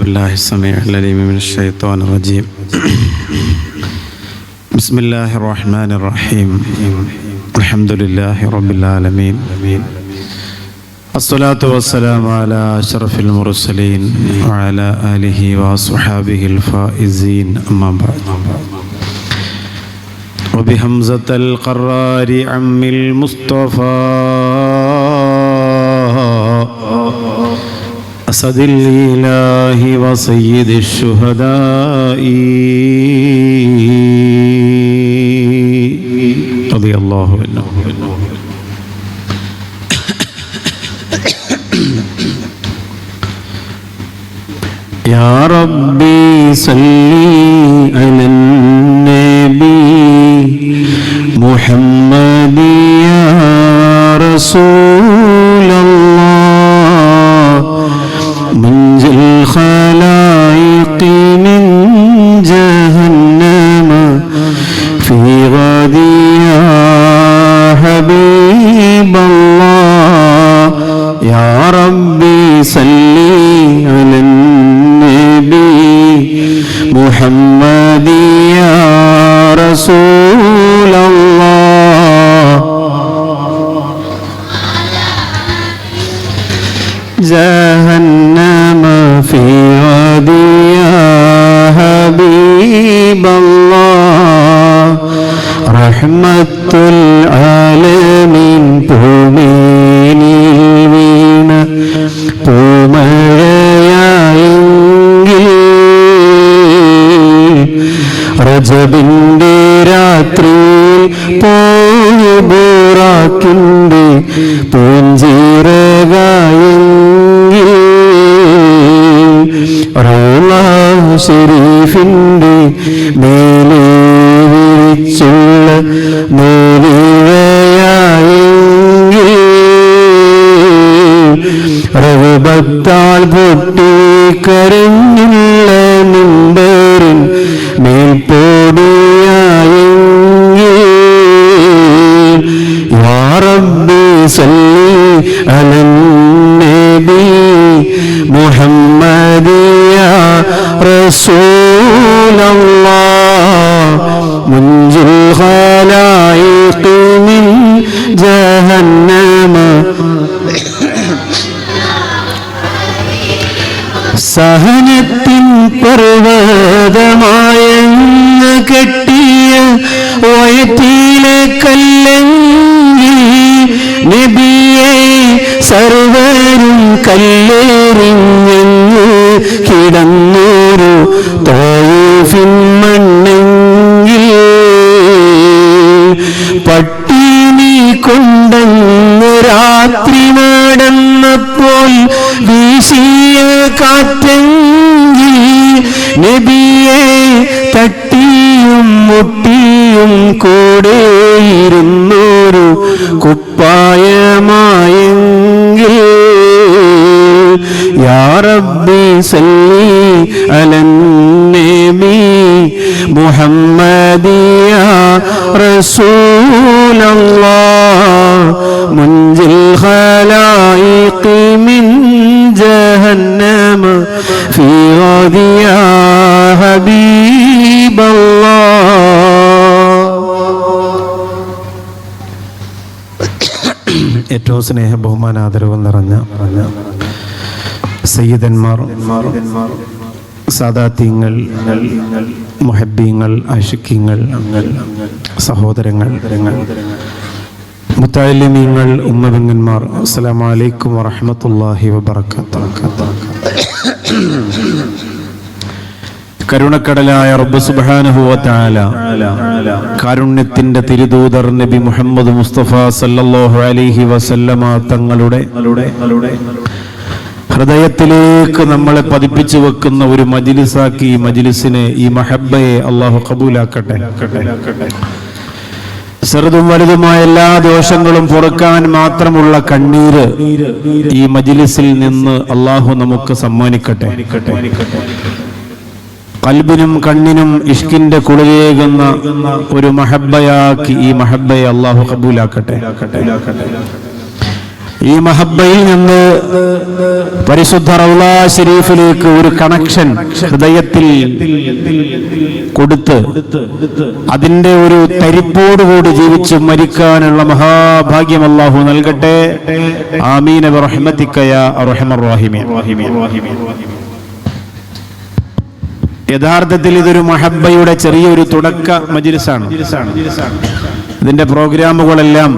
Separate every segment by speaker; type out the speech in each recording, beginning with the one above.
Speaker 1: بالله السميع العليم من الشيطان الرجيم. بسم الله الرحمن الرحيم. الحمد لله رب العالمين. الصلاة والسلام على أشرف المرسلين وعلى آله وصحابه الفائزين. أما بعد. وبحمزة القرار عم المصطفى أسد الإله وسيد الشهداء رضي الله عنه. يا ربي صلي على النبي محمد يا رسول الله منجي الخلائق من جهنم في غدي يا حبيب الله. يا ربي صلي على النبي محمد يا رسول الله جهنم في غدي يا حبيب الله. رحمة العالمين പൂമേനിൽ വീണ പൂമഴയായെങ്കിൽ റജബിൻ്റെ രാത്രിയിൽ പോയി ബുറാക്കിൻ്റെ പൂഞ്ചിറകായെങ്കിൽ റൗള ശരീഫിൻ്റെ മേലെ വിരിച്ചുള്ള നൂലിഴയായെങ്കിൽ റഹബത്താൽ പൊട്ടി കരഞ്ഞുള്ള മിമ്പറിൻ മേൽപ്പോടിയായെങ്കിൽ യാ റബ്ബി സല്ലി അലൻ നബി മുഹമ്മദ് യാ റസൂലല്ലാഹ് മുൻജിൽ ഖലായിഖി മിൻ ജഹന്നമ. സഹനത്തിൻ പർവ്വതമായെന്ന് കെട്ടിയ വയറ്റിലെ കല്ലെങ്കിൽ നബിയെ സർവരും കല്ലെറിഞ്ഞങ്ങ് കിടന്നൊരു തോഫിൻ മണ്ണെങ്കിൽ പട്ടിണി കൊണ്ടങ്ങ് രാത്രി നടന്നപ്പോൾ വീശിയ കാറ്റെങ്കിൽ നബിയെ തട്ടിയും മുട്ടിയും കൂടെയിരുന്നൊരു കുപ്പായമായെങ്കിൽ യാ റബ്ബി സല്ലി അലൻ നബി മുഹമ്മദ് യാ റസൂലല്ലാഹ് മുൻജിൽ ഖലായിഖി മിൻ ജഹന്നമ ഫീ ഗദി യാ ഹബീബല്ലാഹ്. ഏറ്റവും സ്നേഹ ബഹുമാനാദരവ് നിറഞ്ഞ സയ്യിദന്മാർ, സാദാത്യങ്ങൾ, മുഹബ്ബീങ്ങൾ, ആശിഖീങ്ങൾ, സഹോദരങ്ങൾ, മുത്തഅല്ലിമീങ്ങൾ, ഉമ്മബെങ്ങന്മാർ, അസ്സലാമു അലൈക്കും വറഹ്മത്തുള്ളാഹി വബറകാതുഹു. കരുണക്കടലായ റബ്ബ് സുബ്ഹാനഹു വ തആല കാരുണ്യത്തിന്റെ തിരുദൂതർ നബി മുഹമ്മദ് മുസ്തഫ സല്ലല്ലാഹു അലൈഹി വസല്ലമ തങ്ങളുടെ ഹൃദയത്തിലേക്ക് നമ്മളെ പതിപ്പിച്ചു വെക്കുന്ന ഒരു മജ്ലിസാക്കി ഈ മജ്ലിസിനെ, ഈ മഹബ്ബയെ അല്ലാഹു ഖബൂലാക്കട്ടെ. ചെറുതും വലുതുമായ എല്ലാ ദോഷങ്ങളും പൊറുക്കാൻ മാത്രമുള്ള കണ്ണീര് ഈ മജ്ലിസിൽ നിന്ന് അല്ലാഹു നമുക്ക് സമ്മാനിക്കട്ടെ. ഖൽബിനും കണ്ണിനും ഇഷ്കിന്റെ കുളിരേകുന്ന ഒരു മഹബ്ബയാക്കി ഈ മഹബ്ബയെ അല്ലാഹു ഖബൂലാക്കട്ടെ. ഈ മഹബ്ബയിൽ നിന്ന് പരിശുദ്ധ റൗള ശരീഫിലേക്ക് ഒരു കണക്ഷൻ ഹൃദയത്തിൽ കൊടുത്ത് അതിന്റെ ഒരു തരിപ്പോടുകൂടി ജീവിച്ച് മരിക്കാനുള്ള മഹാഭാഗ്യം അല്ലാഹു നൽകട്ടെ. ആമീൻ ബിറഹ്മതിക യാ അർഹമർ റഹീമീൻ. യഥാർത്ഥത്തിൽ ഇതൊരു മഹബ്ബയുടെ ചെറിയൊരു തുടക്ക മജ്‌ലിസാണ്. ഇതിന്റെ പ്രോഗ്രാമുകളെല്ലാം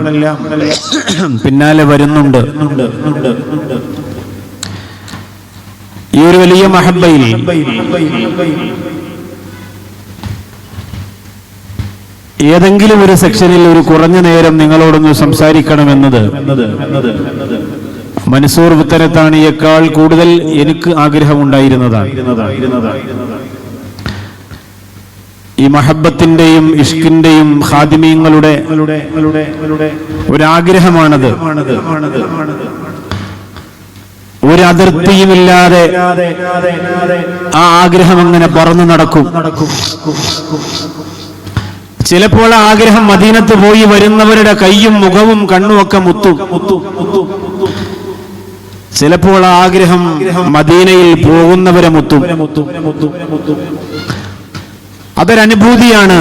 Speaker 1: പിന്നാലെ വരുന്നുണ്ട്. ഈ ഒരു വലിയ മഹബ്ബയിൽ ഏതെങ്കിലും ഒരു സെക്ഷനിൽ ഒരു കുറഞ്ഞ നേരം നിങ്ങളോടൊന്ന് സംസാരിക്കണമെന്നത് മൻസൂർ പുത്തനത്താണിയേക്കാൾ കൂടുതൽ എനിക്ക് ആഗ്രഹമുണ്ടായിരുന്നതാണ്. ഈ മഹബ്ബത്തിന്റെയും ഇഷ്കിന്റെയും ഖാദിമീങ്ങളുടെ ഒരാഗ്രഹമാണത്. ഒരു അതിർത്തിയുമില്ലാതെ ആ ആഗ്രഹം അങ്ങനെ പറന്നു നടക്കും. ചിലപ്പോൾ ആ ആഗ്രഹം മദീനത്ത് പോയി വരുന്നവരുടെ കയ്യും മുഖവും കണ്ണുമൊക്കെ മുത്തും. ചിലപ്പോൾ ആ ആഗ്രഹം മദീനയിൽ പോകുന്നവരെ മുത്തും. അതൊരനുഭൂതിയാണ്,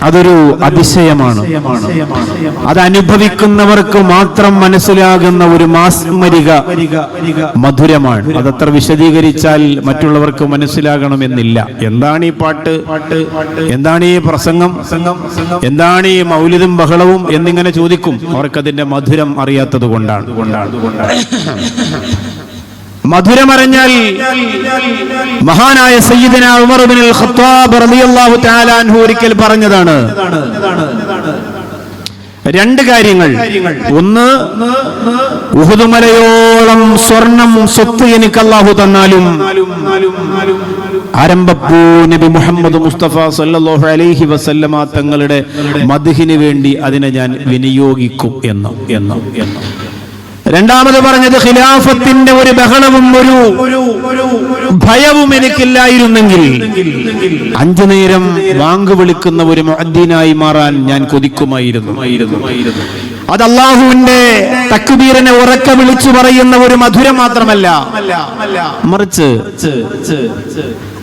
Speaker 1: അതൊരു അതിശയമാണ്. അത് അനുഭവിക്കുന്നവർക്ക് മാത്രം മനസ്സിലാകുന്ന ഒരു മാസ്മരിക മധുരമാണ്. അതത്ര വിശദീകരിച്ചാൽ മറ്റുള്ളവർക്ക് മനസ്സിലാകണമെന്നില്ല. എന്താണ് ഈ പാട്ട്, എന്താണ് ഈ പ്രസംഗം, എന്താണ് ഈ മൗലിദും ബഹളവും എന്നിങ്ങനെ ചോദിക്കും. അവർക്കതിന്റെ മധുരം അറിയാത്തത് കൊണ്ടാണ്. മധുരമറിഞ്ഞാൽ മഹാനായ സയ്യിദന ഉമർ ഇബ്നുൽ ഖത്താബ് റളിയല്ലാഹു തആല അൻഹു ഒരിക്കൽ പറഞ്ഞതാണ് രണ്ട് കാര്യങ്ങൾ. ഒന്ന്, ഉഹുദ് മലയോളം സ്വർണം സ്വത്ത് എനിക്ക് അല്ലാഹു തന്നാലും ആരംഭപ്പൂ നബി മുഹമ്മദ് മുസ്തഫ സല്ലല്ലാഹു അലൈഹി വസല്ലമ തങ്ങളുടെ മദ്ഹിന് വേണ്ടി അതിനെ ഞാൻ വിനിയോഗിക്കും എന്ന്. രണ്ടാമത് പറഞ്ഞത്, ഖിലാഫത്തിന്റെ ഒരു ബഹളവും ഒരു ഭയവും എനിക്കില്ലായിരുന്നെങ്കിൽ 5 നേരം ബാങ്ക് വിളിക്കുന്ന ഒരു മുഅദ്ദിനായി മാറാൻ ഞാൻ കൊതിക്കുമായിരുന്നു. അത് അല്ലാഹുവിന്റെ തക്ബീറിനെ ഉറക്കെ വിളിച്ചു പറയുന്ന ഒരു മധുരം മാത്രമല്ല, മറിച്ച്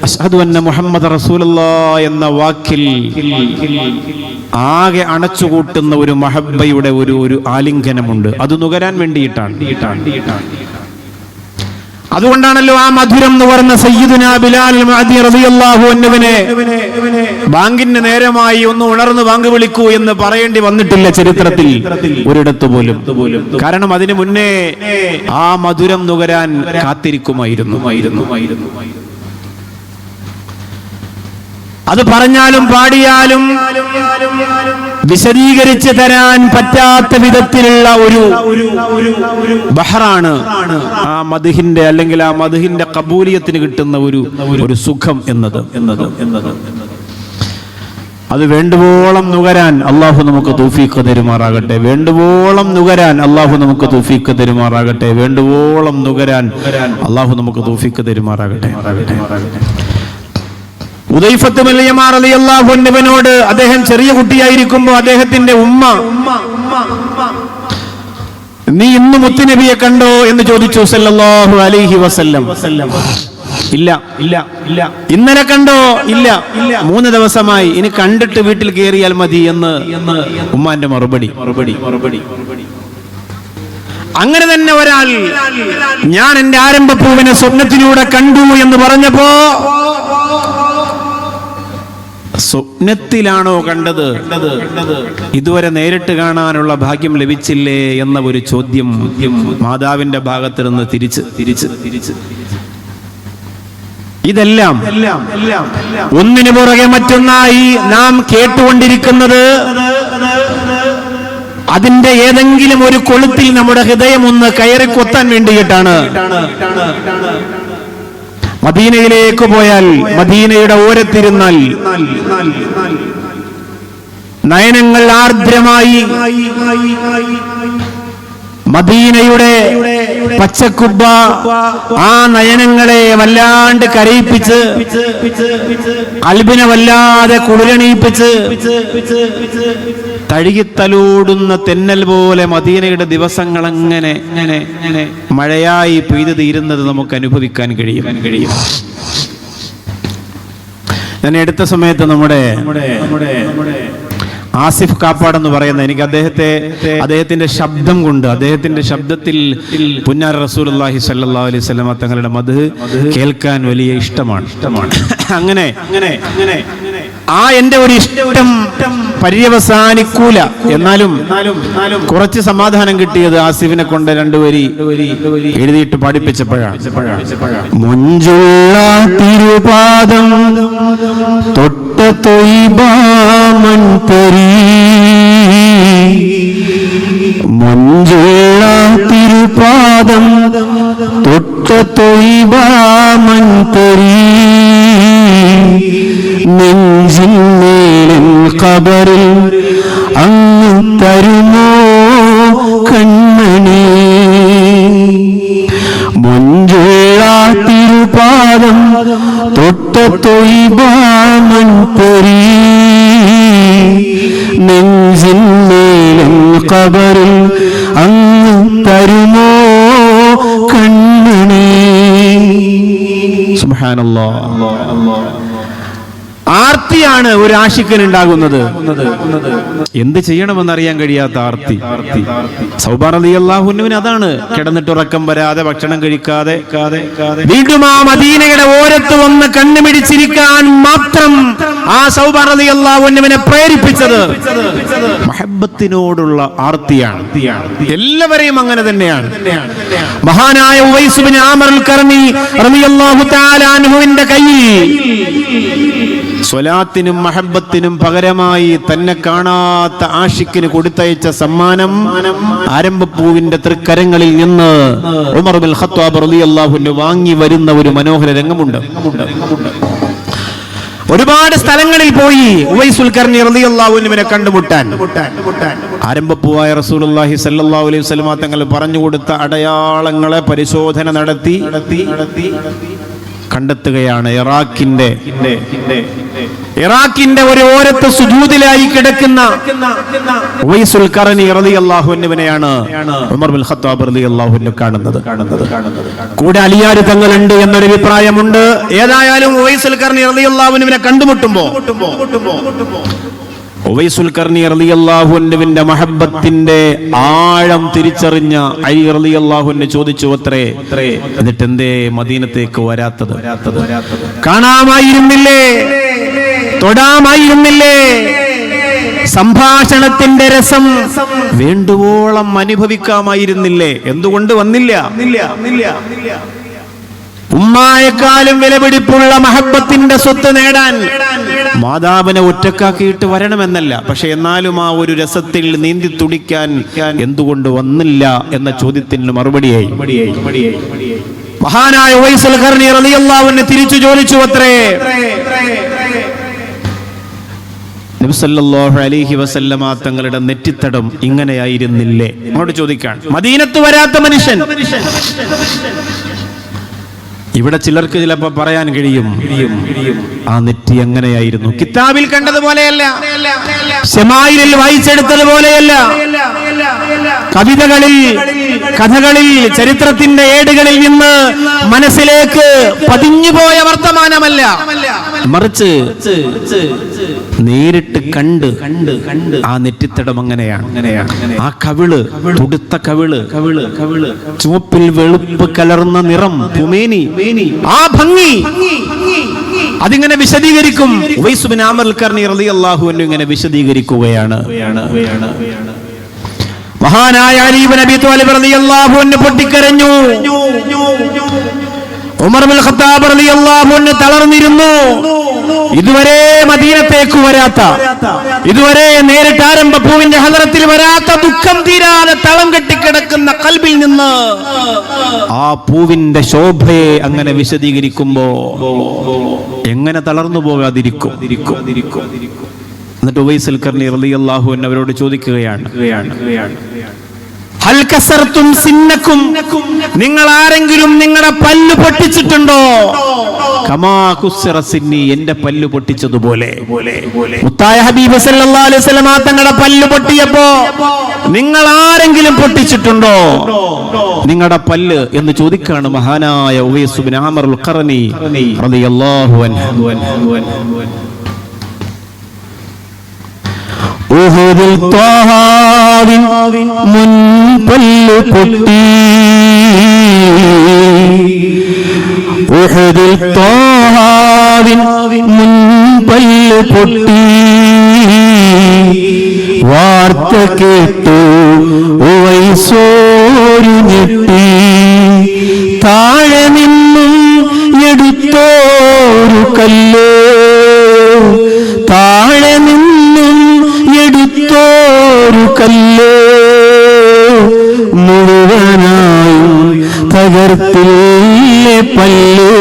Speaker 1: അശ്ഹദു അന്ന മുഹമ്മദ് റസൂലുള്ളാഹ് എന്ന വാക്കിൽ ആകെ അണച്ചുകൂട്ടുന്ന ഒരു മഹബ്ബയുടെ ഒരു ആലിംഗനമുണ്ട്. അത് നുകരാൻ വേണ്ടിയിട്ടാണ്. അതുകൊണ്ടാണല്ലോ ആ മധുരം എന്ന് പറഞ്ഞ സയ്യിദുനാ ബിലാൽ മുഅദ്ദി റളിയല്ലാഹു അൻഹുവിനെ ബാങ്കിന് നേരമായി ഒന്ന് ഉണർന്ന് ബാങ്ക് വിളിക്കൂ എന്ന് പറയേണ്ടി വന്നിട്ടില്ല ചരിത്രത്തിൽ ഒരിടത്തു പോലും. കാരണം അതിനു മുന്നേ ആ മധുരം നുകരാൻ കാത്തിരിക്കുമായിരുന്നു. അത് പറഞ്ഞാലും പാടിയാലും വിശദീകരിച്ച് തരാൻ പറ്റാത്ത വിധത്തിലുള്ള ഒരു ബഹറാണ് ആ മദ്ഹിന്റെ, അല്ലെങ്കിൽ ആ മദ്ഹിന്റെ ഖബൂലിയത്തിന് കിട്ടുന്ന ഒരു സുഖം എന്നത്. അത് വേണ്ടുവോളം നുകരാൻ അല്ലാഹു നമുക്ക് തൗഫീഖ് തരുമാറാകട്ടെ. വേണ്ടുവോളം നുകരാൻ അല്ലാഹു നമുക്ക് തൗഫീഖ് തരുമാറാകട്ടെ. വേണ്ടുവോളം നുകരാൻ അല്ലാഹു നമുക്ക് തൗഫീഖ് തരുമാറാകട്ടെ. ഉദൈഫത്ത് ബിൻ യമാൻ റളിയല്ലാഹു അൻഹുവിനോട് അദ്ദേഹം ചെറിയ കുട്ടിയായിരിക്കുമ്പോൾ അദ്ദേഹത്തിന്റെ ഉമ്മ, നീ ഇന്ന് മുത്തുനബിയെ കണ്ടോ എന്ന് ചോദിച്ചു സല്ലല്ലാഹു അലൈഹി വസല്ലം. ഇല്ല. ഇന്നലെ കണ്ടോ? ഇല്ല. 3 ദിവസമായി, ഇനി കണ്ടിട്ട് വീട്ടിൽ കയറിയാൽ മതി എന്ന് ഉമ്മാന്റെ മറുപടി. അങ്ങനെ തന്നെ ഒരാൾ, ഞാൻ എന്റെ ആരംഭപ്പൂവിനെ സ്വപ്നത്തിലൂടെ കണ്ടു എന്ന് പറഞ്ഞപ്പോ, സ്വപ്നത്തിലാണോ കണ്ടത്, ഇതുവരെ നേരിട്ട് കാണാനുള്ള ഭാഗ്യം ലഭിച്ചില്ലേ എന്ന ഒരു ചോദ്യം മാതാവിന്റെ ഭാഗത്ത് നിന്ന് തിരിച്ച് ഇതെല്ലാം ഒന്നിനു പുറകെ മറ്റൊന്നായി നാം കേട്ടുകൊണ്ടിരിക്കുന്നത് അതിന്റെ ഏതെങ്കിലും ഒരു കൊളുത്തിൽ നമ്മുടെ ഹൃദയം ഒന്ന് കയറി കൊത്താൻ വേണ്ടിയിട്ടാണ്. മദീനയിലേക്ക് പോയാൽ, മദീനയുടെ ഓരത്തിരുന്നാൽ നയനങ്ങൾ ആർദ്രമായി മദീനയുടെ പച്ചക്കുബ്ബ ആ നയനങ്ങളെ വല്ലാണ്ട് കരയിപ്പിച്ച്, ഖൽബിനെ വല്ലാതെ കുളിരണീപ്പിച്ച്, തഴുകിത്തലോടുന്ന തെന്നൽ പോലെ മദീനയുടെ ദിവസങ്ങൾ അങ്ങനെ മഴയായി പെയ്തു തീരുന്നത് നമുക്ക് അനുഭവിക്കാൻ കഴിയും. ഞാൻ എടുത്ത സമയത്ത് നമ്മുടെ ആസിഫ് കാപ്പാട് എന്ന് പറയുന്ന, എനിക്ക് അദ്ദേഹത്തിന്റെ ശബ്ദം കൊണ്ട്, അദ്ദേഹത്തിന്റെ ശബ്ദത്തിൽ പുന്നാര റസൂലുള്ളാഹി സ്വല്ലല്ലാഹു അലൈഹി വസല്ലം തങ്ങളുടെ മദ്ഹ് കേൾക്കാൻ വലിയ ഇഷ്ടമാണ്. അങ്ങനെ ആ എന്റെ ഒരു ഇഷ്ടം പര്യവസാനിക്കൂല. എന്നാലും കുറച്ച് സമാധാനം കിട്ടിയത് ആസിഫിനെ കൊണ്ട് 2 വരി എഴുതിയിട്ട് പാടിപ്പിച്ചപ്പോഴാണ്. മുഞ്ചുള്ള തിരുപാദം തൊട്ട തൊയ്ബാമൻ തരീ, മുഞ്ചുള്ള തിരുപാദം തൊട്ട തൊയ്ബാമൻ തരീ, നെഞ്ചിൻ മേലിൻ ഖബറിൽ അങ്ങ് തരുമോ കൺമണി, മുഞ്ചുള്ള തിരുപാദം തൊട്ട തൊയ്ബാമൻ തരീ, നെഞ്ചിൻ മേലിൻ ഖബറിൽ അങ്ങ് തരുമോ കൺമണി. സുബ്ഹാനല്ലാഹ്. ആർത്തിയാണ് ഒരു ആശിക്കൻ ഉണ്ടാകുന്നത്. എന്ത് ചെയ്യണമെന്നറിയാൻ കഴിയാത്ത ആർത്തി. സൗബാൻ റളിയല്ലാഹു അൻഹുവിന് അതാണ്. കിടന്നിട്ട് ഉറക്കം വരാതെ, ഭക്ഷണം കഴിക്കാതെ വീണ്ടും ആ മദീനയുടെ ഓരത്ത് വന്ന് കണ്ണുമിടിച്ചിരിക്കാൻ മാത്രം ആ സൗബാൻ റളിയല്ലാഹു അൻഹുവിനെ പ്രേരിപ്പിച്ചത് മഹബ്ബത്തിനോടുള്ള ആർത്തിയാണ്. എല്ലാവരെയും അങ്ങനെ തന്നെയാണ്. മഹാനായ ഉവൈസ് ഇബ്നു ആമിർ അൽ-ഖർനി റളിയല്ലാഹു തആല അൻഹുവിന്റെ കയ്യിൽ സ്വലാത്തിനും മഹബ്ബത്തിനും പകരമായി തന്നെ കാണാത്ത ആഷിക്കിന് കൊടുത്തയച്ച സമ്മാനം ആരംഭപ്പൂവിന്റെ തൃക്കരങ്ങളിൽ നിന്ന് ഉമർ ഇബ്നുൽ ഖത്താബ് റളിയല്ലാഹു അൻഹു വാങ്ങി വരുന്ന ഒരു മനോഹര രംഗമുണ്ട്. ഒരുപാട് സ്ഥലങ്ങളിൽ പോയി ഉവൈസുൽ ഖർനി റളിയല്ലാഹു അൻഹുവിനെ കണ്ടുമുട്ടാൻ ആരംഭപ്പൂവായ റസൂലുള്ളാഹി സ്വല്ലല്ലാഹു അലൈഹി വസല്ലം തങ്ങൾ പറഞ്ഞു കൊടുത്ത അടയാളങ്ങളെ പരിശോധന നടത്തി കണ്ടെത്തുകയാണ്. ഇറാഖിന്റെ ഒരു ഓരത്ത് സുജൂദിലായി കിടക്കുന്ന ഉവൈസുൽ ഖർനി റളിയല്ലാഹു അൻഹുവിനെയാണ് ഉമർ ഇബ്നുൽ ഖത്താബ് റളിയല്ലാഹു അൻഹു കാണുന്നത്. കൂടെ അലിയാർ തങ്ങളുണ്ട് എന്നൊരു അഭിപ്രായമുണ്ട്. ഏതായാലും ഉവൈസുൽ ഖർനി റളിയല്ലാഹു അൻഹുവിനെ കണ്ടുമുട്ടുമ്പോൾ ഉവൈസുൽ ഖർനി റളിയല്ലാഹു അൻഹുവിന്റെ മഹബ്ബത്തിന്റെ ആഴം തിരിച്ചറിഞ്ഞ അലി റളിയല്ലാഹു അൻഹു ചോദിച്ചു അത്രേ, എന്നിട്ട് എന്തേ മദീനത്തേക്ക് വരാത്തത്? കാണാമായിരുന്നില്ലേ, തൊടാമായിരുന്നില്ലേ, സംഭാഷണത്തിന്റെ രസം വേണ്ടുവോളം അനുഭവിക്കാമായിരുന്നില്ലേ? എന്തുകൊണ്ട് വന്നില്ല? ഉമ്മായെക്കാളും വിലപിടിപ്പുള്ള മഹബ്ബത്തിന്റെ സ്വത്ത് നേടാൻ മാതാവിനെ ഒറ്റക്കാക്കിയിട്ട് വരണമെന്നല്ല, പക്ഷെ എന്നാലും ആ ഒരു രസത്തിൽ നീന്തി തുടിക്കാൻ എന്തുകൊണ്ട് വന്നില്ല എന്ന ചോദ്യത്തിന് മറുപടിയായി മഹാനായ ഉവൈസുൽ ഖർനി റളിയല്ലാഹു അൻഹു തിരിച്ചു ചോദിച്ചു അത്രേ, നബി സല്ലല്ലാഹു അലൈഹി വസല്ലമ തങ്ങളുടെ നെറ്റിത്തടം ഇങ്ങനെയായിരുന്നില്ലേ? അങ്ങോട്ട് ചോദിക്കാൻ. മദീനത്ത് വരാത്ത മനുഷ്യൻ ഇവിടെ ചിലർക്ക് ചിലപ്പോ പറയാൻ കഴിയും, ആ നെറ്റി എങ്ങനെയായിരുന്നു? കിതാബിൽ കണ്ടതുപോലെയല്ല, ശമായിലിൽ വായിച്ചെടുത്തതുപോലെയല്ല, കവിതകളിൽ, കഥകളിൽ, ചരിത്രത്തിന്റെ ഏടുകളിൽ നിന്ന് മനസ്സിലേക്ക് പതിഞ്ഞുപോയ വർത്തമാനമല്ല, മറിച്ച് നേരിട്ട് കണ്ട് ആ നെറ്റിത്തടം അങ്ങനെയാണ്. ആ കവിള്, തുടുത്ത കവിള്, ചുവപ്പിൽ വെളുപ്പ് കലർന്ന നിറം, പുമേനി, ആ ഭംഗി, അതിങ്ങനെ വിശദീകരിക്കും. ഉവൈസ് ഇബ്നു ആമിർ അൽ-ഖർനി റളിയല്ലാഹു അൻഹു ഇങ്ങനെ വിശദീകരിക്കുകയാണ്. മഹാനായ അലി ഇബ്നു അബീ ത്വാലിബ് റളിയല്ലാഹു അൻഹു പൊട്ടിക്കരഞ്ഞു. ഉമർ ഇബ്നുൽ ഖത്താബ് റളിയല്ലാഹു അൻഹു തളർന്നിരുന്നു. ഇതുവരെ മദീനത്തേക്ക് വരാത്ത, ഇതുവരെ നേരിട്ട് ആരംഭപ്പൂവിന്റെ ഹദറത്തിൽ വരാത്ത, ദുഃഖം തീരാതെ തളം കെട്ടിക്കിടക്കുന്ന ഖൽബിൽ നിന്ന് ആ പൂവിന്റെ ശോഭയെ അങ്ങനെ വിശദീകരിക്കുമ്പോ എങ്ങനെ തളർന്നു പോകാതിരിക്കും? എന്നിട്ട് ഉവൈസുൽ ഖർനി റളിയല്ലാഹു അൻഹു അവരോട് ചോദിക്കുകയാണ്, ഹൽ കസർതും സിന്നക്കും, നിങ്ങൾ ആരെങ്കിലും നിങ്ങളുടെ പല്ല് പൊട്ടിച്ചിട്ടുണ്ടോ? കമാ കുസ്റ സിന്നി, എന്റെ പല്ല് പൊട്ടിച്ചതുപോലെ. മുത്തായ ഹബീബ് സല്ലല്ലാഹു അലൈഹി വസല്ലം തങ്ങളുടെ പല്ല് പൊട്ടിയപ്പോ നിങ്ങൾ ആരെങ്കിലും പൊട്ടിച്ചിട്ടുണ്ടോ നിങ്ങളുടെ പല്ല് എന്ന് ചോദിക്കാണ് മഹാനായ ഉവൈസ് ഇബ്നു ആമിർ അൽ ഖറനി റളിയല്ലാഹു അൻഹു. ഉഹുദിൽ ത്വാഹാവിൻ മുൻപല്ല് പൊട്ടി, ഉഹുദിൽ ത്വാഹാവിൻ മുൻപല്ല് പൊട്ടി, വാർത്ത കേട്ടു ഉവൈസോരു ഞെട്ടി, താഴെ നിന്നും എടുത്തോരു കല്ല്, താഴെ നിന്നും എടുത്തോരു കല്ല്, മുഴുവനായും തകർത്തില്ലേ പല്ല്,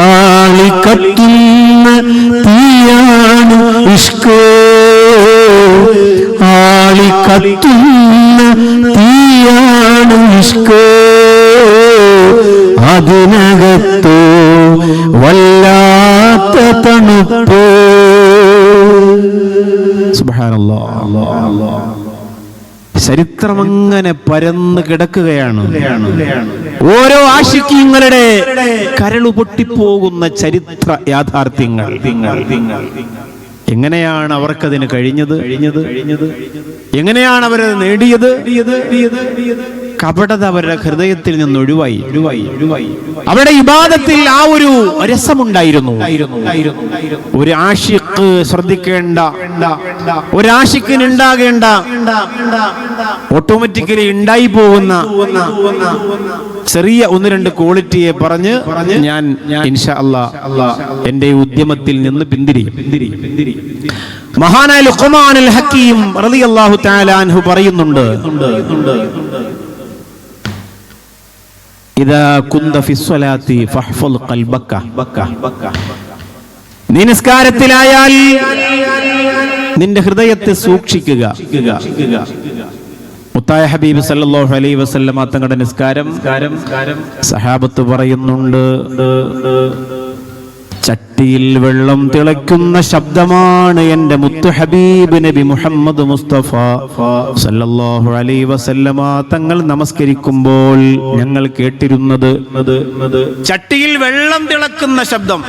Speaker 1: ആളിക്കത്തുന്ന തീയാണ് ഇഷ്ക്, ആളിക്കത്തുന്ന തീയാണ് ഇഷ്ക്, അതിനകത്തോ വല്ലാത്ത തണുപ്പ്. സുബ്ഹാനല്ലാഹ്. ചരിത്രം അങ്ങനെ പരന്ന് കിടക്കുകയാണ്. ഓരോ ആശിക്കീങ്ങളുടെ കരളു പൊട്ടിപ്പോകുന്ന ചരിത്ര യാഥാർത്ഥ്യങ്ങൾ. എങ്ങനെയാണ് അവർക്കതിന് കഴിഞ്ഞത്? എങ്ങനെയാണ് അവരത് നേടിയത്? കപടത അവരുടെ ഹൃദയത്തിൽ നിന്ന് ഒഴിവായി. അവരുടെ ഇബാദത്തിൽ ആ ഒരു രസമുണ്ടായിരുന്നു. ഒരു ആശിഖ് ശ്രദ്ധിക്കേണ്ട, ഒരു ആശിഖിന് ഉണ്ടാകേണ്ട, ഓട്ടോമാറ്റിക്കലി ഉണ്ടായി പോകുന്ന ചെറിയ ഒന്ന് രണ്ട് ക്വാളിറ്റിയെ പറഞ്ഞ് ഞാൻ ഇൻഷാ അല്ലാഹ് എന്റെ ഉദ്യമത്തിൽ നിന്ന് പിന്തിരിയും. മഹാനായ ലുഖ്മാനുൽ ഹക്കീം റളിയല്ലാഹു തആല അൻഹു പറയുന്നുണ്ട്, ഇദാ കുന്ത ഫിസ്സലാത്തി ഫഹ്ഫൽ ഖൽബക, നീ നിസ്കാരത്തിലായാൽ നിന്റെ ഹൃദയത്തെ സൂക്ഷിക്കുക. മുത്തായ ഹബീബ് സല്ലല്ലാഹു അലൈഹി വസല്ലം തങ്ങളുടെ നിസ്കാരം സഹാബത്ത് പറയുന്നുണ്ട്, ചട്ടിയിൽ വെള്ളം തിളയ്ക്കുന്ന ശബ്ദമാണ് എന്റെ മുത്തു ഹബീബ് നബി മുഹമ്മദ് മുസ്തഫ സല്ലല്ലാഹു അലൈഹി വസല്ലമ തങ്ങൾ നമസ്കരിക്കുമ്പോൾ ഞങ്ങൾ കേട്ടിരുന്നത്. ചട്ടിയിൽ വെള്ളം തിളക്കുന്ന ശബ്ദം,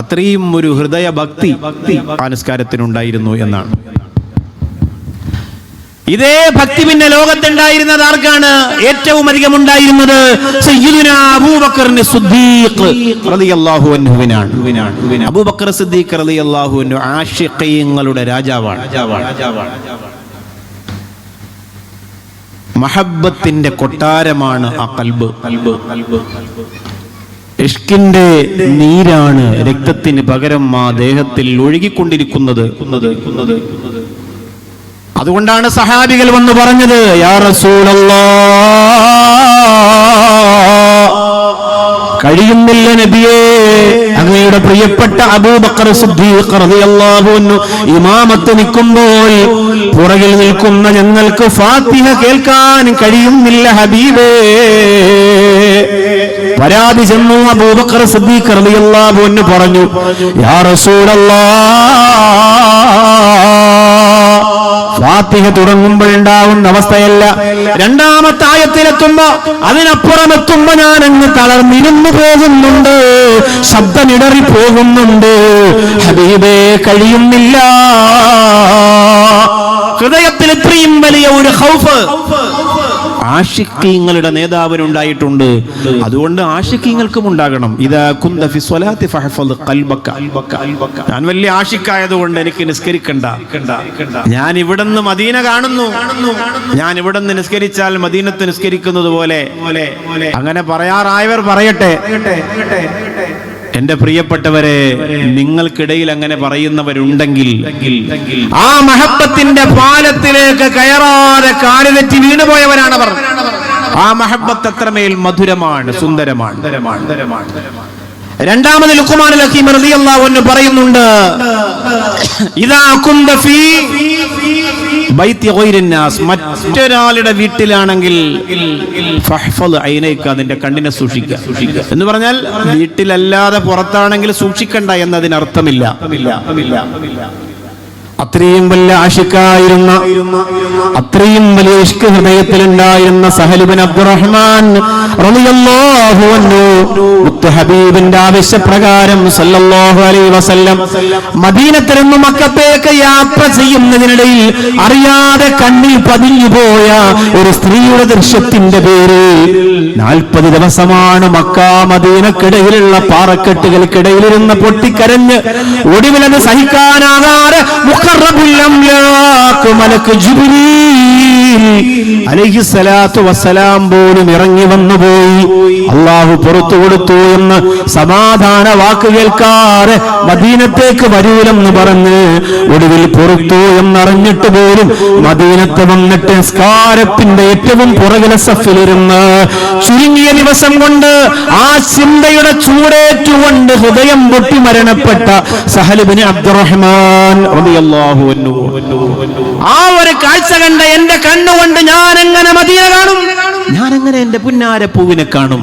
Speaker 1: അത്രയും ഒരു ഹൃദയ ഭക്തി ആ നിസ്കാരത്തിനുണ്ടായിരുന്നു എന്നാണ്. ഇതേ ഭക്തി പിന്നെ ലോകത്തുണ്ടായിരുന്നത് ആർക്കാണ്? ഏറ്റവും അധികം ഉണ്ടായിരുന്നത് സയ്യിദുനാ അബൂബക്കർ സിദ്ദീഖ് റളിയല്ലാഹു അൻഹുവിനാണ്. അബൂബക്കർ സിദ്ദീഖ് റളിയല്ലാഹു അൻഹു ആശിഖീങ്ങളുടെ രാജാവാണ്. മഹബ്ബത്തിന്റെ കൊട്ടാരമാണ് ആ ഖൽബ്. ഇഷ്കിന്റെ നീരാണ് രക്തത്തിന് പകരം ആ ദേഹത്തിൽ ഒഴുകിക്കൊണ്ടിരിക്കുന്നത്. അതുകൊണ്ടാണ് സഹാബികൾ വന്ന് പറഞ്ഞത്, യാ റസൂലല്ലാഹ്, കഴിയുന്നില്ല നബിയേ, അങ്ങയുടെ പ്രിയപ്പെട്ട അബൂബക്കർ സിദ്ദീഖ് റളിയല്ലാഹു അൻഹു ഇമാമത്ത് നിൽക്കുമ്പോൾ പുറകിൽ നിൽക്കുന്ന ഞങ്ങൾക്ക് ഫാത്തിഹ കേൾക്കാൻ കഴിയുന്നില്ല ഹബീബേ. പരാതി ചെന്നു അബൂബക്കർ സിദ്ദീഖ് റളിയല്ലാഹു അൻഹു പറഞ്ഞു, യാ റസൂലല്ലാഹ്, ഫാത്തിഹ തുടങ്ങുമ്പോഴുണ്ടാവുന്ന അവസ്ഥയല്ല, രണ്ടാമത്തെ ആയത്തിലെത്തുമ്പോ അതിനപ്പുറമെത്തുമ്പോ ഞാൻ അങ്ങ് തളർന്നിരുന്നു പോകുന്നുണ്ട്, ശബ്ദമിടറി പോകുന്നുണ്ട് ഹബീബേ, കഴിയുന്നില്ല. ഹൃദയത്തിൽ ഇത്രയും വലിയ ഒരു ഖൗഫ് ആശിഖീങ്ങളുടെ നേതാവിനുണ്ടായിട്ടുണ്ട്. അതുകൊണ്ട് ആശിഖീങ്ങൾക്കും ഉണ്ടാകണം. ഇദാ കുന്ത ഫി സ്വലാത്തി ഫഹ്ഫദ് ഖൽബക. ഞാൻ വലിയ ആശിഖായതുകൊണ്ട് എനിക്ക് നിസ്കരിക്കണ്ട, ഞാൻ ഇവിടുന്ന് മദീന കാണുന്നു, ഞാൻ ഇവിടുന്ന് നിസ്കരിച്ചാൽ മദീനത്ത് നിസ്കരിക്കുന്നത് പോലെ, അങ്ങനെ പറയാറായവർ പറയട്ടെ. എന്റെ പ്രിയപ്പെട്ടവരെ, നിങ്ങൾക്കിടയിൽ അങ്ങനെ പറയുന്നവരുണ്ടെങ്കിൽ ആ മഹബ്ബത്തിന്റെ പാലത്തിലേക്ക് കയറാതെ കാലുതെറ്റി വീണുപോയവരാണവർ. ആ മഹബ്ബത്ത് അത്രമേൽ മധുരമാണ്, സുന്ദരമാണ്. രണ്ടാമത് ലുഖ്മാനുൽ ഹകീം റളിയല്ലാഹു അൻഹു പറയുന്നുണ്ട്, ഇദാ കുന്ത ഫീ ബൈതി ഗൈരിൻ നാസ്, മറ്റൊരാളുടെ വീട്ടിലാണെങ്കിൽ ഫഹ്ഫദ് ഐനൈക, അതിന്റെ കണ്ണിനെ സൂക്ഷിക്കുക എന്ന് പറഞ്ഞാൽ വീട്ടിലല്ലാതെ പുറത്താണെങ്കിൽ സൂക്ഷിക്കണ്ട എന്നതിനർത്ഥമില്ല. അത്രയും വലിയ ആശിക്കായിരുന്ന, അത്രയും വലിയ ഇഷ്ക് ഹൃദയത്തിലുണ്ടായിരുന്ന സഹൽ ഇബ്നു അബ്ദുറഹ്മാൻ റളിയല്ലാഹു അൻഹു മുത്ത് ഹബീബിന്റെ ആവശ്യപ്രകാരം സല്ലല്ലാഹു അലൈഹി വസല്ലം മദീനത്തിൽ നിന്ന് മക്കത്തേക്ക് യാത്ര ചെയ്യുന്നതിനിടയിൽ അറിയാതെ കണ്ണിൽ പതിഞ്ഞു പോയ ഒരു സ്ത്രീയുടെ ദൃശ്യത്തിന്റെ പേര് 40 ദിവസമാണ് മക്ക മദീനക്കിടയിലുള്ള പാറക്കെട്ടുകൾക്കിടയിലിരുന്ന് പൊട്ടിക്കരഞ്ഞ് ഒടുവിലത് സഹിക്കാനാകാതെ അലൈഹിസ്സലാത്തു വസ്സലാം പോലും ഇറങ്ങി വന്നുപോയി. അള്ളാഹു പുറത്തു കൊടുത്തു എന്ന് സമാധാന വാക്ക് കേൾക്കാതെ മദീനത്തേക്ക് വരൂലെന്ന് പറഞ്ഞ് ഒടുവിൽ പുറത്തു എന്നറിഞ്ഞിട്ട് പോലും മദീനത്ത് വന്നിട്ട് നിസ്കാരത്തിന്റെ ഏറ്റവും പുറകിലെ സഫിലിരുന്ന് ചുരുങ്ങിയ ദിവസം കൊണ്ട് ആ ചിന്തയുടെ ചൂടേറ്റുകൊണ്ട് ഹൃദയം പൊട്ടി മരണപ്പെട്ട സഹൽ ഇബ്നു അബ്ദുറഹ്മാൻ റളിയല്ലാഹു അൻഹു. ആ ഒരു കാഴ്ച കണ്ട എന്റെ കണ്ണുകൊണ്ട് ഞാൻ എങ്ങനെ മദീന കാണും, ഞാൻ എങ്ങനെ എന്റെ പുന്നാര പൂവിനെ കാണും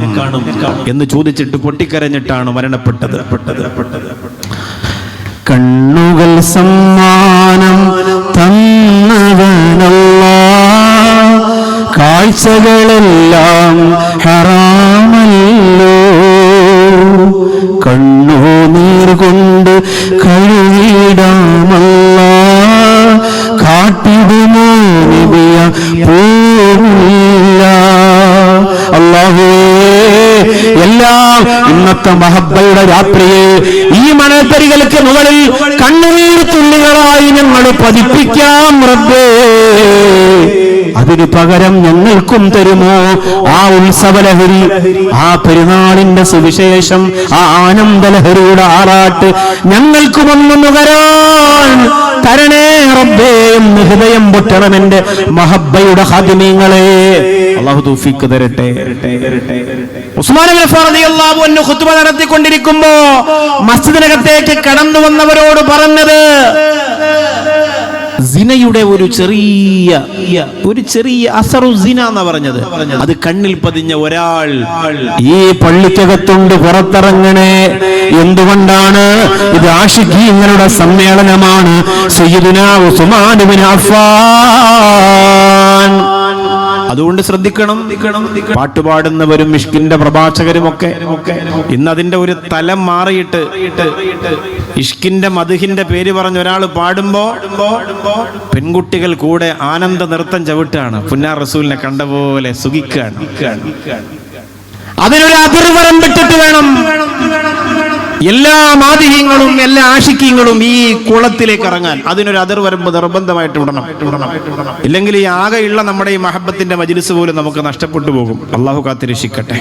Speaker 1: എന്ന് ചോദിച്ചിട്ട് പൊട്ടിക്കരഞ്ഞിട്ടാണ് മരണപ്പെട്ടത്. കണ്ണുകൾ സമ്മാനം തന്നവനല്ലാഹ്, കാഴ്ചകളെല്ലാം ഹറാമല്ലോ, കണ്ണുനീർ കൊണ്ട് കഴുകിടാമല്ലാഹ്, കാട്ടിടുമോ നബിയ പോവില്ല. അല്ലാഹുവേ, എല്ലാം ഇന്നത്തെ മഹബ്ബയുടെ രാത്രിയെ ഈ മണൽത്തരികൾക്ക് മുകളിൽ കണ്ണുനീർ തുള്ളികളായി ഞങ്ങൾ പതിപ്പിക്കാം റബ്ബേ. അതിനു പകരം ഞങ്ങൾക്കും തരുമോ ആ ഉത്സവലഹരി, ആ പെരുന്നാളിന്റെ സുവിശേഷം, ആ ആനന്ദലഹരിയുടെ ആറാട്ട് ഞങ്ങൾക്കും ഒന്ന് നുകരാൻ തരണേ റബ്ബേ എന്ന് ഹൃദയം പൊട്ടണം എന്റെ മഹബ്ബയുടെ ഖാദിമീങ്ങളെ. അല്ലാഹു തൗഫീഖ് തരട്ടെ. ഉസ്മാൻ ഇബ്നു അഫ്ഫാൻ റളിയല്ലാഹു അൻഹു ഖുത്ബ നടത്തിക്കൊണ്ടിരിക്കുമ്പോ മസ്ജിദിനകത്തേക്ക് കടന്നു വന്നവരോട് പറഞ്ഞത്, സിനയുടെ ഒരു ചെറിയ അസറു സിന എന്നാ പറഞ്ഞത്. അത് കണ്ണിൽ പതിഞ്ഞ ഒരാൾ ഈ പള്ളിക്കകത്തുണ്ട്, പുറത്തിറങ്ങണേ. എന്തുകൊണ്ടാണ്? ഇത് ആശിഖീങ്ങളുടെ സമ്മേളനമാണ്. സയ്യിദുനാ ഉസ്മാൻ ഇബ്നു അഫ്ഫാൻ. അതുകൊണ്ട് ശ്രദ്ധിക്കണം. പാട്ടുപാടുന്നവരും ഇഷ്കിന്റെ പ്രഭാഷകരും ഒക്കെ ഇന്ന് അതിന്റെ ഒരു തലം മാറിയിട്ട് ഇഷ്കിന്റെ മദ്ഹിന്റെ പേര് പറഞ്ഞ ഒരാൾ പാടുമ്പോ പെൺകുട്ടികൾ കൂടെ ആനന്ദ നൃത്തം ചവിട്ടാണ്, പുന്നാർ റസൂലിനെ കണ്ട പോലെ സുഖിക്കാണ്. അതിനൊരു അതിർവരം വിട്ടിട്ട് വേണം എല്ലാ മാദിഹ്യങ്ങളും എല്ലാ ആശിക്യങ്ങളും ഈ കുളത്തിലേക്ക് ഇറങ്ങാൻ. അതിനൊരു അതിർവരമ്പ് നിർബന്ധമായിട്ട് വിടണം. ഇല്ലെങ്കിൽ ഈ ആകെയുള്ള നമ്മുടെ ഈ മഹബത്തിന്റെ മജ്ലിസ് പോലും നമുക്ക് നഷ്ടപ്പെട്ടു പോകും. അള്ളാഹു കാത്തിരക്ഷിക്കട്ടെ.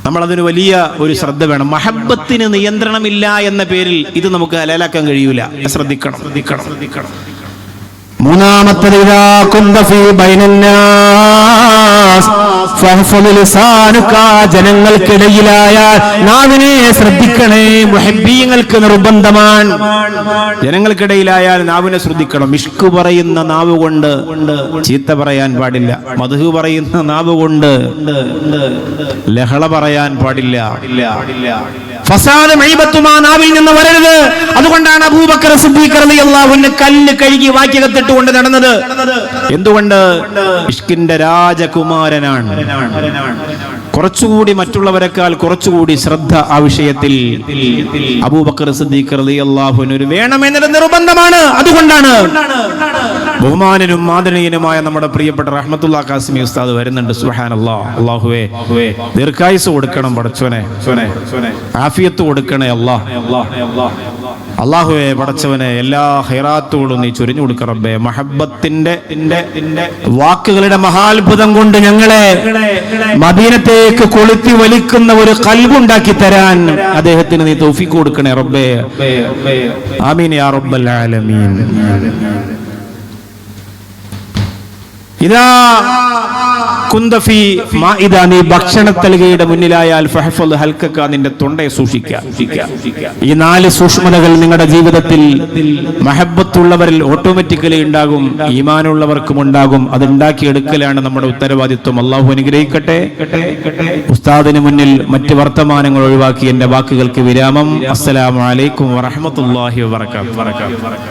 Speaker 1: നമ്മൾ അതിന് വലിയ ഒരു ശ്രദ്ധ വേണം. മഹബത്തിന് നിയന്ത്രണമില്ല എന്ന പേരിൽ ഇത് നമുക്ക് ഹലാലാക്കാൻ കഴിയൂല. ശ്രദ്ധിക്കണം. മൂന്നാമത്തേത്, ഇദാ കുന്ത ഫീ ബൈനന്നാസ് ഫഹ്ഫദ് ലിസാനുക, ജനങ്ങൾക്കിടയിലായാൽ നാവിനെ ശ്രദ്ധിക്കണേ. മുഹബ്ബീങ്ങൾക്ക് നിർബന്ധമാണ്. ജനങ്ങൾക്കിടയിലായാൽ നാവിനെ ശ്രദ്ധിക്കണം. ഇഷ്ക് പറയുന്ന നാവ് കൊണ്ട് ചീത്ത പറയാൻ പാടില്ല. മദ്ഹ് പറയുന്ന നാവ് കൊണ്ട് ലഹള പറയാൻ പാടില്ല. ഫസാദ് മൈബത്തുമാ നാവിൽ നിന്ന് വരരുത്. അതുകൊണ്ടാണ് അബൂബക്കർ സിദ്ദീഖ് റളിയല്ലാഹു അൻഹു കല്ല് കഴുകി വാക്കികത്തിട്ടുകൊണ്ട് നടന്നത്. എന്തുകൊണ്ട്? ഇഷ്കിന്റെ രാജകുമാരനാണ്. കുറച്ചുകൂടി മറ്റുള്ളവരെക്കാൾ കുറച്ചുകൂടി ശ്രദ്ധ ആ വിഷയത്തിൽ അബൂബക്കർ സിദ്ദീഖ് റളിയല്ലാഹു അൻഹു വേണമെന്നത് നിർബന്ധമാണ്. അതുകൊണ്ടാണ് ബഹുമാനനും മാദനീയനുമായ നമ്മുടെ പ്രിയപ്പെട്ട റഹ്മത്തുള്ളാഹി ഖാസിമി ഉസ്താദ് വരുന്നുണ്ട്. സുബ്ഹാനല്ലാഹ്. അല്ലാഹുവേ, ദീർഘായുസ് കൊടുക്കണം പടച്ചവനെ, ആഫിയത്ത് കൊടുക്കണേ അല്ലാഹുവേ. പടച്ചവനെ, എല്ലാ ഖൈറാത്തുകളും നീ ചൊരിഞ്ഞു കൊടുക്ക റബ്ബേ. മഹബ്ബത്തിന്റെ വാക്കുകളുടെ മഹാത്ഭുതം കൊണ്ട് ഞങ്ങളെ മദീനത്തേക്ക് കൊളുത്തി വലിക്കുന്ന ഒരു ഖൽബുണ്ടാക്കി തരാൻ അദ്ദേഹത്തിന് നീ തൗഫീഖ് കൊടുക്കണേ റബ്ബേ. ആമീൻ യാ റബ്ബൽ ആലമീൻ. ഇതാ കുന്ത ഫീ മാഇദ, നീ ഭക്ഷണത്തലികയുടെ മുന്നിലായാൽ ഫഹ്ഫദ് ഹൽക്കക, നിന്റെ തൊണ്ടയെ സൂക്ഷിക്കുക. ഈ 4 സൂക്ഷ്മതകൾ നിങ്ങളുടെ ജീവിതത്തിൽ മഹബ്ബത്തുള്ളവരിൽ ഓട്ടോമാറ്റിക്കലി ഉണ്ടാകും, ഈമാനുള്ളവർക്കും ഉണ്ടാകും. അത് ഉണ്ടാക്കിയെടുക്കലാണ് നമ്മുടെ ഉത്തരവാദിത്വം. അള്ളാഹു അനുഗ്രഹിക്കട്ടെ. ഉസ്താദിന് മുന്നിൽ മറ്റ് വർത്തമാനങ്ങൾ ഒഴിവാക്കി എന്റെ വാക്കുകൾക്ക് വിരാമം. അസ്സലാമു അലൈക്കും വറഹ്മത്തുള്ളാഹി വബറകാതുഹു.